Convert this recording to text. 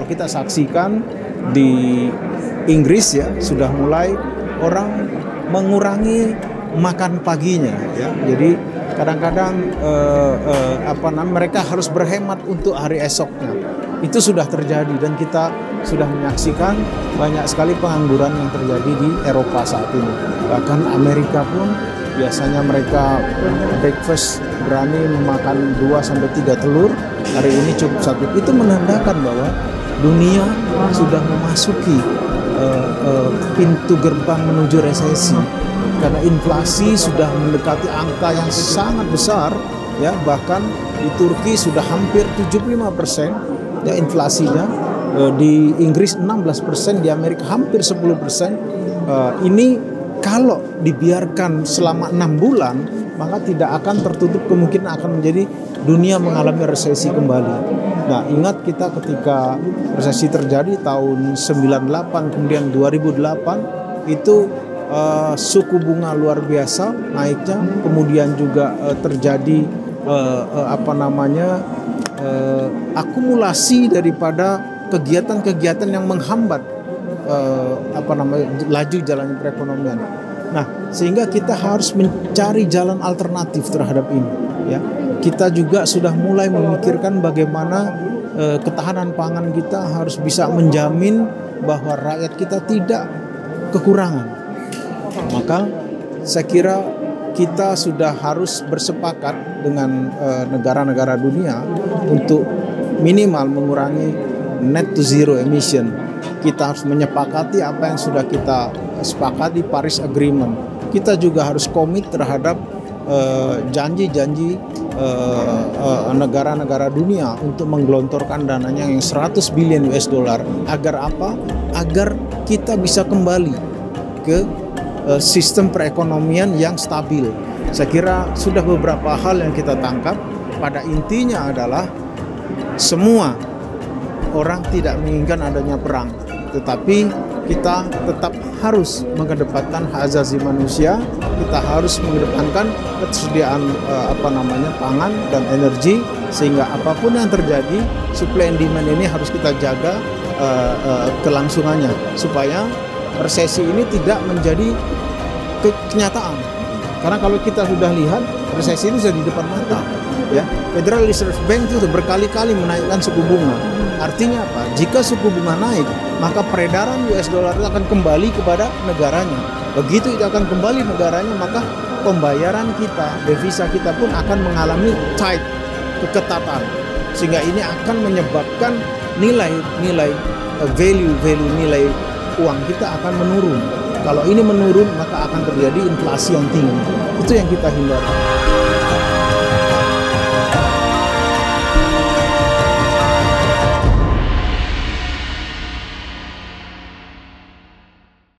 kita saksikan di Inggris ya, sudah mulai orang mengurangi makan paginya ya. Jadi kadang-kadang mereka harus berhemat untuk hari esoknya. Itu sudah terjadi dan kita sudah menyaksikan banyak sekali pengangguran yang terjadi di Eropa saat ini. Bahkan Amerika pun biasanya mereka breakfast berani memakan 2-3 telur, hari ini cukup 1. Itu menandakan bahwa dunia sudah memasuki pintu gerbang menuju resesi. Karena inflasi sudah mendekati angka yang sangat besar ya, bahkan di Turki sudah hampir 75% ya inflasinya, di Inggris 16%, di Amerika hampir 10%. Ini kalau dibiarkan selama 6 bulan maka tidak akan tertutup kemungkinan akan menjadi dunia mengalami resesi kembali. Nah, ingat kita ketika resesi terjadi tahun 98 kemudian 2008 itu suku bunga luar biasa naiknya, kemudian juga terjadi akumulasi daripada kegiatan-kegiatan yang menghambat laju jalannya perekonomian. Nah, sehingga kita harus mencari jalan alternatif terhadap ini ya. Kita juga sudah mulai memikirkan bagaimana ketahanan pangan kita harus bisa menjamin bahwa rakyat kita tidak kekurangan. Maka saya kira kita sudah harus bersepakat dengan negara-negara dunia untuk minimal mengurangi net to zero emission. Kita harus menyepakati apa yang sudah kita sepakati Paris Agreement. Kita juga harus komit terhadap janji-janji negara-negara dunia untuk menggelontorkan dananya yang 100 billion US dollar. Agar apa? Agar kita bisa kembali ke sistem perekonomian yang stabil. Saya kira sudah beberapa hal yang kita tangkap. Pada intinya adalah semua orang tidak menginginkan adanya perang, tetapi kita tetap harus mengedepankan hak asasi manusia. Kita harus mengedepankan ketersediaan pangan dan energi, sehingga apapun yang terjadi supply and demand ini harus kita jaga kelangsungannya supaya resesi ini tidak menjadi kenyataan. Karena kalau kita sudah lihat resesi ini sudah di depan mata ya. Federal Reserve Bank itu berkali-kali menaikkan suku bunga. Artinya apa? Jika suku bunga naik, maka peredaran US dollar itu akan kembali kepada negaranya. Begitu itu akan kembali negaranya, maka pembayaran kita, devisa kita pun akan mengalami tight, keketatan. Sehingga ini akan menyebabkan nilai uang kita akan menurun. Kalau ini menurun, maka akan terjadi inflasi yang tinggi. Itu yang kita hindari.